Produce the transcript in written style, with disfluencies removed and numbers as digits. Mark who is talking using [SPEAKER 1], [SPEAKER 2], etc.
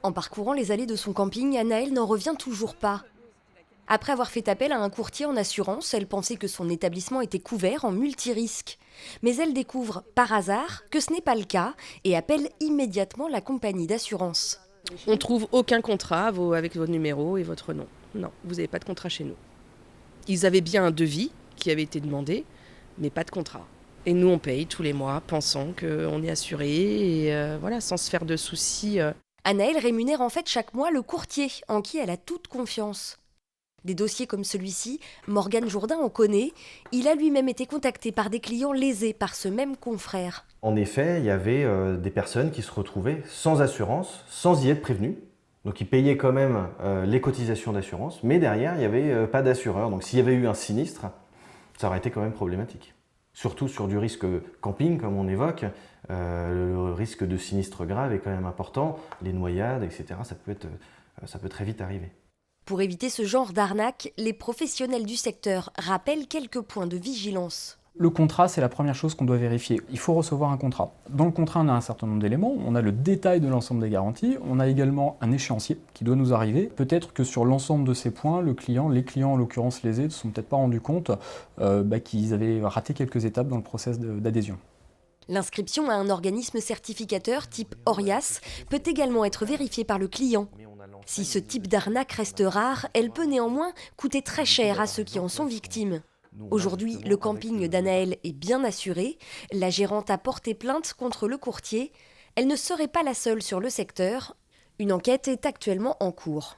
[SPEAKER 1] En parcourant les allées de son camping, Anaëlle n'en revient toujours pas. Après avoir fait appel à un courtier en assurance, elle pensait que son établissement était couvert en multirisque. Mais elle découvre, par hasard, que ce n'est pas le cas et appelle immédiatement la compagnie d'assurance.
[SPEAKER 2] On trouve aucun contrat avec votre numéro et votre nom. Non, vous n'avez pas de contrat chez nous. Ils avaient bien un devis qui avait été demandé, mais pas de contrat. Et nous, on paye tous les mois, pensant qu'on est assuré, et voilà, sans se faire de soucis.
[SPEAKER 1] Anaëlle rémunère en fait chaque mois le courtier, en qui elle a toute confiance. Des dossiers comme celui-ci, Morgane Jourdain en connaît. Il a lui-même été contacté par des clients lésés par ce même confrère.
[SPEAKER 3] En effet, il y avait des personnes qui se retrouvaient sans assurance, sans y être prévenues. Donc ils payaient quand même les cotisations d'assurance, mais derrière, il n'y avait pas d'assureur. Donc s'il y avait eu un sinistre, ça aurait été quand même problématique. Surtout sur du risque camping, comme on évoque, le risque de sinistre grave est quand même important. Les noyades, etc., ça peut très vite arriver.
[SPEAKER 1] Pour éviter ce genre d'arnaque, les professionnels du secteur rappellent quelques points de vigilance.
[SPEAKER 4] Le contrat, c'est la première chose qu'on doit vérifier. Il faut recevoir un contrat. Dans le contrat, on a un certain nombre d'éléments. On a le détail de l'ensemble des garanties. On a également un échéancier qui doit nous arriver. Peut-être que sur l'ensemble de ces points, les clients en l'occurrence lésés, ne se sont peut-être pas rendus compte qu'ils avaient raté quelques étapes dans le process d'adhésion.
[SPEAKER 1] L'inscription à un organisme certificateur type ORIAS peut également être vérifiée par le client. Si ce type d'arnaque reste rare, elle peut néanmoins coûter très cher à ceux qui en sont victimes. Aujourd'hui, le camping d'Anaëlle est bien assuré. La gérante a porté plainte contre le courtier. Elle ne serait pas la seule sur le secteur. Une enquête est actuellement en cours.